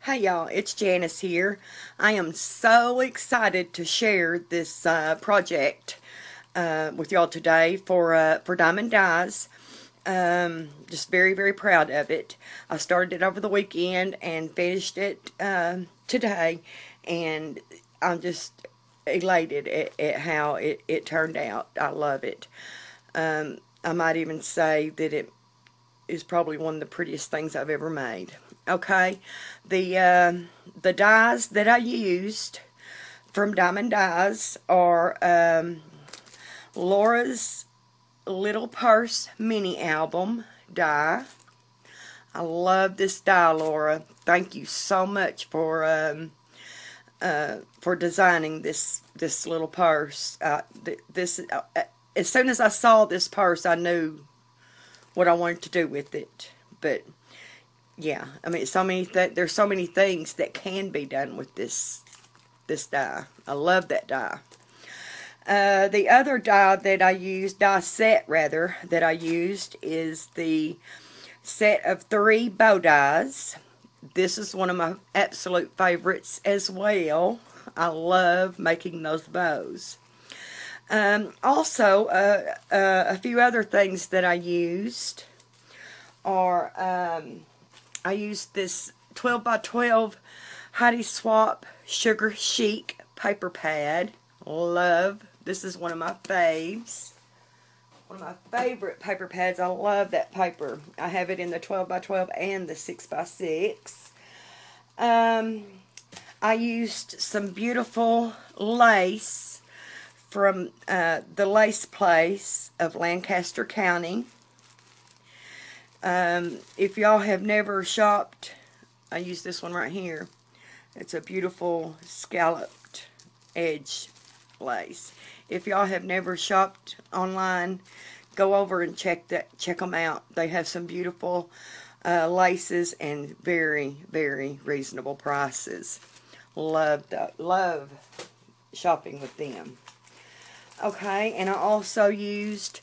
Hey y'all, it's Janice here. I am so excited to share this project with y'all today for Diamond Dies. Just very proud of it. I started it over the weekend and finished it today, and I'm just elated at how it turned out. I love it. I might even say that it is probably one of the prettiest things I've ever made. Okay, the dies that I used from Diamond Dies are Laura's Little Purse mini album die. I love this die, Laura. Thank you so much for designing this little purse. As soon as I saw this purse, I knew what I wanted to do with it. But yeah, I mean, there's so many things that can be done with this die. I love that die. The other die that I used, die set rather, that I used is the set of 3 bow dies. This is one of my absolute favorites as well. I love making those bows. Also, a few other things that I used are, I used this 12 by 12 Heidi Swapp Sugar Chic paper pad. Love. This is one of my faves. One of my favorite paper pads. I love that paper. I have it in the 12 by 12 and the 6 by 6. I used some beautiful lace from the Lace Place of Lancaster County. If y'all have never shopped, I use this one right here. It's a beautiful scalloped edge lace. If y'all have never shopped online, go over and check them out. They have some beautiful laces and very reasonable prices. Love shopping with them. Okay, and I also used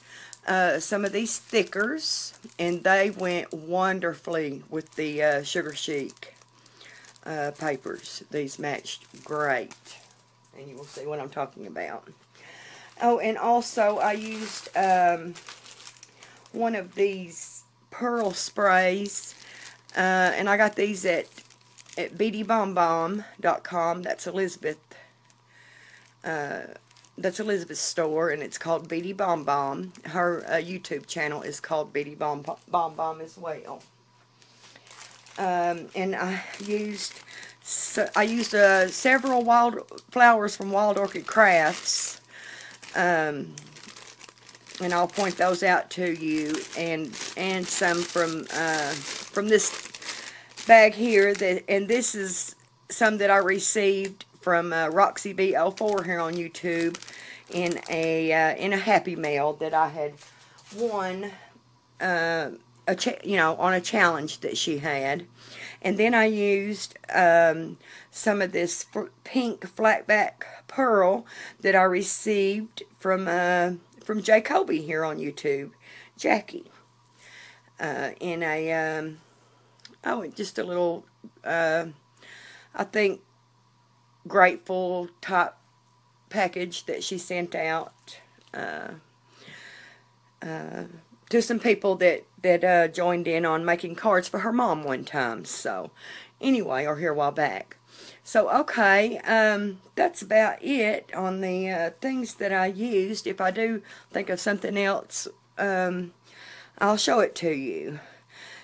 some of these stickers, and they went wonderfully with the Sugar Chic papers. These matched great, and you will see what I'm talking about. Oh, and also I used one of these pearl sprays, and I got these at beadybombom.com. That's Elizabeth. That's Elizabeth's store, and it's called Beady Bomb Bomb. Her YouTube channel is called Beady Bomb Bomb as well. And I used several wild flowers from Wild Orchid Crafts, and I'll point those out to you, and some from this bag here. And this is some that I received from Roxy B04 here on YouTube in a Happy Mail that I had won, on a challenge that she had. And then I used some of this pink flatback pearl that I received from Jacoby here on YouTube, Jackie, in a just a little I think grateful type package that she sent out to some people that joined in on making cards for her mom one time. So anyway, or here a while back. So okay, that's about it on the things that I used. If I do think of something else, I'll show it to you.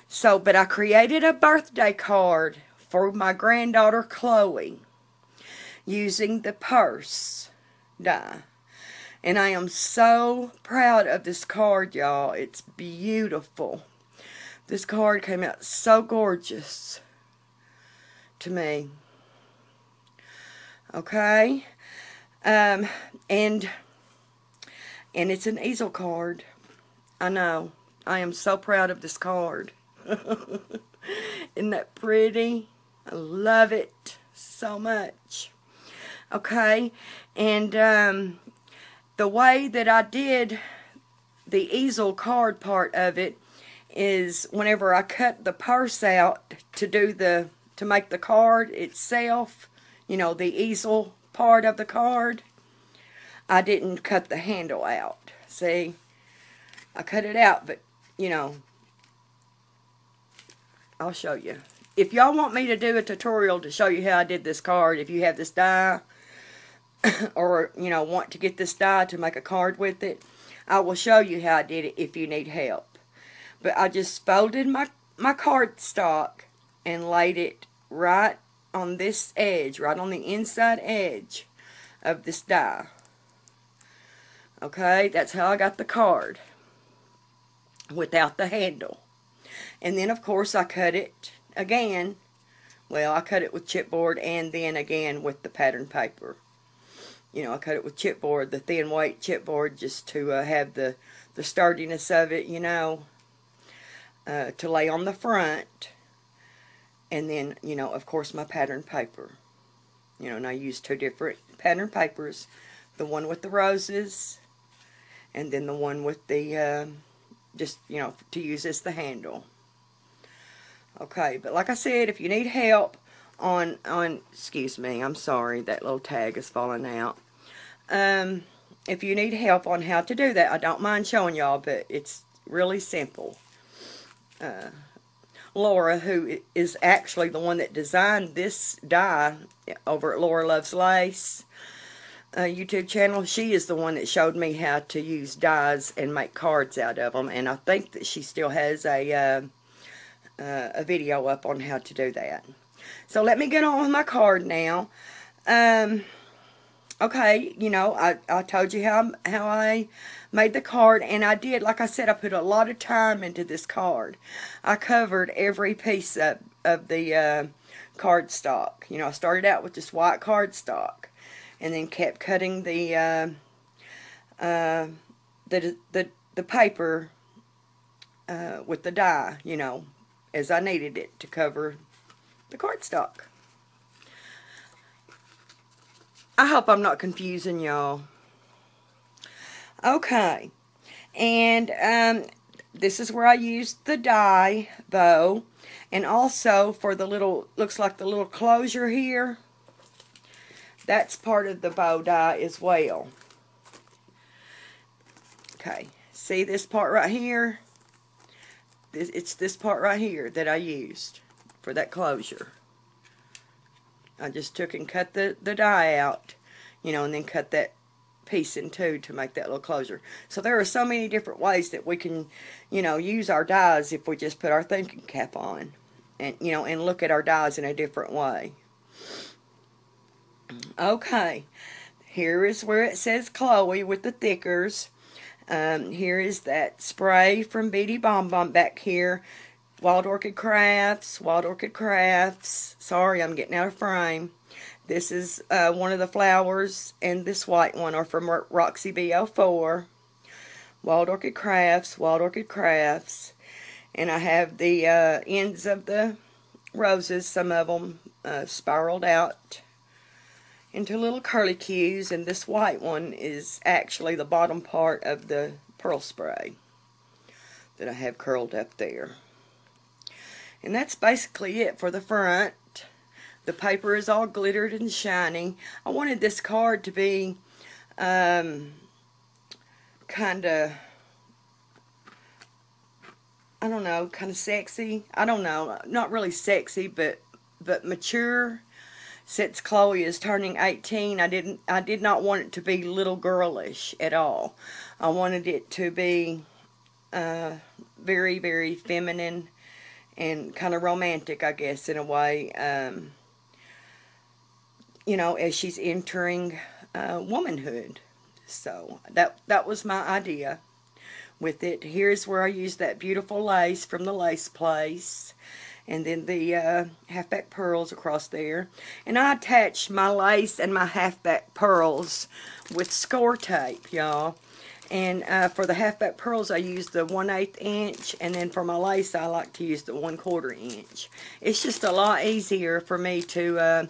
So, but I created a birthday card for my granddaughter Chloe using the purse die. And I am so proud of this card, y'all. It's beautiful. This card came out so gorgeous to me. Okay? And it's an easel card. I know. I am so proud of this card. Isn't that pretty? I love it so much. Okay, and the way that I did the easel card part of it is whenever I cut the purse out to do the to make the card itself, you know, the easel part of the card, I didn't cut the handle out. See, I cut it out, but, you know, I'll show you. If y'all want me to do a tutorial to show you how I did this card, if you have this die, or, you know, want to get this die to make a card with it, I will show you how I did it if you need help. But I just folded my cardstock and laid it right on this edge, right on the inside edge of this die. Okay, that's how I got the card without the handle. And then, of course, I cut it again. Well, I cut it with chipboard and then again with the pattern paper. You know, I cut it with chipboard, the thin weight chipboard, just to have the sturdiness of it, you know, to lay on the front. And then, you know, of course, my pattern paper. You know, and I used 2 different pattern papers. The one with the roses, and then the one with the, just, you know, to use as the handle. Okay, but like I said, if you need help on excuse me, I'm sorry, that little tag is falling out. If you need help on how to do that, I don't mind showing y'all, but it's really simple. Laura, who is actually the one that designed this die over at Laura Loves Lace YouTube channel, she is the one that showed me how to use dies and make cards out of them, and I think that she still has a video up on how to do that. So let me get on with my card now. Okay, you know, I told you how I made the card, and I did, like I said, I put a lot of time into this card. I covered every piece of the cardstock. You know, I started out with this white cardstock, and then kept cutting the paper with the die, you know, as I needed it to cover the cardstock. I hope I'm not confusing y'all. Okay, and this is where I used the die, though, and also for the little, looks like the little closure here, that's part of the bow die as well. Okay, see this part right here? It's this part right here that I used for that closure. I just took and cut the die out, you know, and then cut that piece in two to make that little closure. So there are so many different ways that we can, you know, use our dies if we just put our thinking cap on, and, you know, and look at our dies in a different way. Okay, here is where it says Chloe with the thickers. Here is that spray from Beady Bomb Bomb back here. Wild Orchid Crafts, Wild Orchid Crafts. Sorry, I'm getting out of frame. This is one of the flowers, and this white one are from Roxy B04. Wild Orchid Crafts, Wild Orchid Crafts. And I have the ends of the roses, some of them spiraled out into little curlicues, and this white one is actually the bottom part of the pearl spray that I have curled up there. And that's basically it for the front. The paper is all glittered and shiny. I wanted this card to be kind of, I don't know, kind of sexy. I don't know, not really sexy, but mature. Since Chloe is turning 18, I did not want it to be little girlish at all. I wanted it to be very, very feminine and kind of romantic, I guess, in a way. You know, as she's entering womanhood. So that was my idea with it. Here's where I used that beautiful lace from the Lace Place. And then the halfback pearls across there. And I attached my lace and my halfback pearls with score tape, y'all. And for the halfback pearls, I used the 1/8 inch. And then for my lace, I like to use the 1/4 inch. It's just a lot easier for me to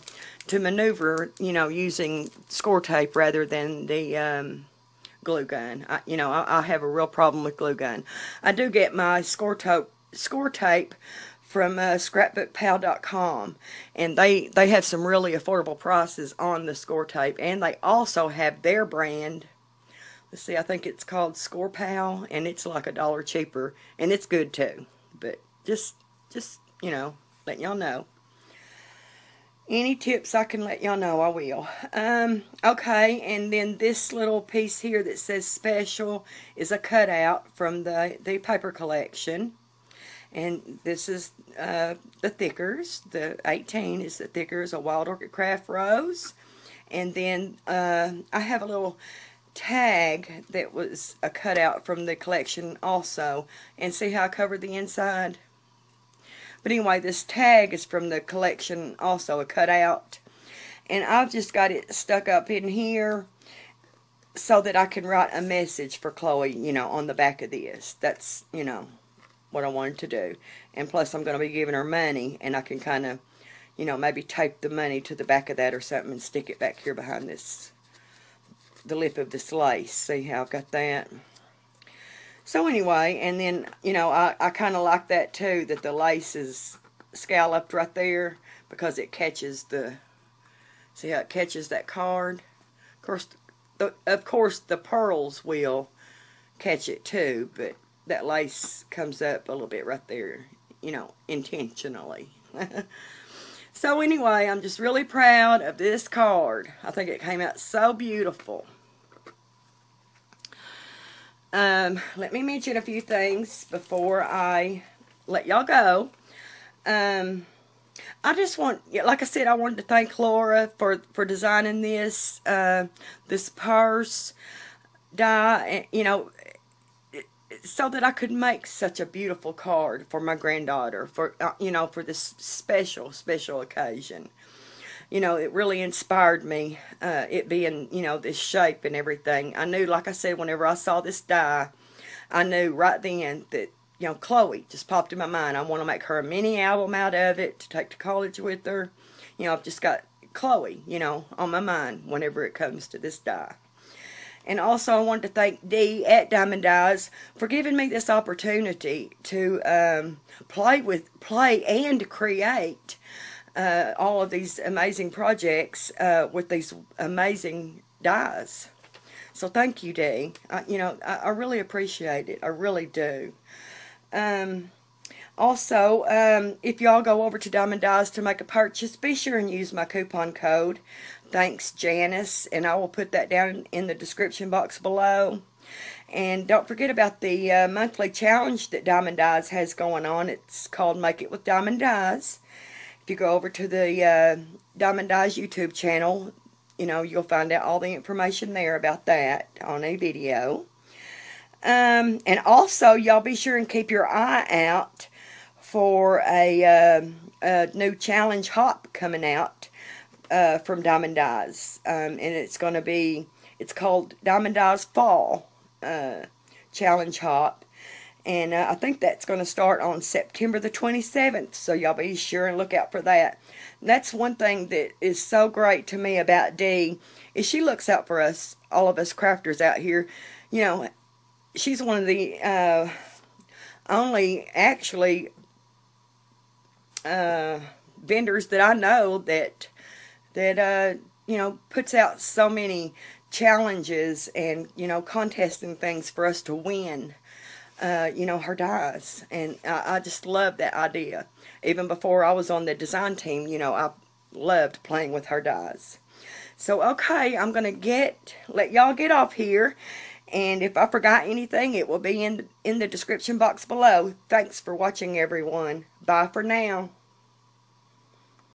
maneuver, you know, using score tape rather than the glue gun. You know, I have a real problem with glue gun. I do get my score tape from scrapbookpal.com, and they have some really affordable prices on the score tape, and they also have their brand. Let's see, I think it's called Score Pal, and it's like $1 cheaper, and it's good too. But just you know, letting y'all know. Any tips I can let y'all know, I will. Okay, and then this little piece here that says special is a cutout from the paper collection. And this is the thickers. The 18 is the thickers, a Wild Orchid Craft Rose. And then I have a little tag that was a cutout from the collection also. And see how I covered the inside? But anyway, this tag is from the collection also, a cutout. And I've just got it stuck up in here so that I can write a message for Chloe, you know, on the back of this. That's, you know, what I wanted to do. And plus I'm going to be giving her money, and I can kind of, you know, maybe tape the money to the back of that or something and stick it back here behind this, the lip of this lace. See how I've got that? So anyway, and then, you know, I kind of like that too, that the lace is scalloped right there, because it catches the, see how it catches that card? Of course the pearls will catch it too, but that lace comes up a little bit right there, you know, intentionally. So anyway, I'm just really proud of this card. I think it came out so beautiful. Let me mention a few things before I let y'all go. I just want, like I said, I wanted to thank Laura for designing this, this purse die, you know, so that I could make such a beautiful card for my granddaughter, for, you know, for this special occasion. You know, it really inspired me, it being, you know, this shape and everything. I knew, like I said, whenever I saw this die, I knew right then that, you know, Chloe just popped in my mind. I want to make her a mini album out of it to take to college with her. You know, I've just got Chloe, you know, on my mind whenever it comes to this die. And also I wanted to thank Dee at Diamond Dies for giving me this opportunity to play and create all of these amazing projects with these amazing dies. So thank you, Dee. You know, I really appreciate it. I really do. Also, if y'all go over to Diamond Dies to make a purchase, be sure and use my coupon code, Thanks Janice, and I will put that down in the description box below. And don't forget about the monthly challenge that Diamond Dies has going on. It's called Make It with Diamond Dies. If you go over to the Diamond Dies YouTube channel, you know, you'll find out all the information there about that on a video. And also, y'all be sure and keep your eye out for a new challenge hop coming out from Diamond Dies. And it's going to be, it's called Diamond Dies Fall Challenge Hop. And I think that's going to start on September the 27th. So y'all be sure and look out for that. And that's one thing that is so great to me about Dee, is she looks out for us, all of us crafters out here. You know, she's one of the only, actually, vendors that I know that you know, puts out so many challenges and, you know, contests and things for us to win, you know, her dies. And I just love that idea. Even before I was on the design team, you know, I loved playing with her dies. So, okay, I'm going to let y'all get off here. And if I forgot anything, it will be in the description box below. Thanks for watching, everyone. Bye for now.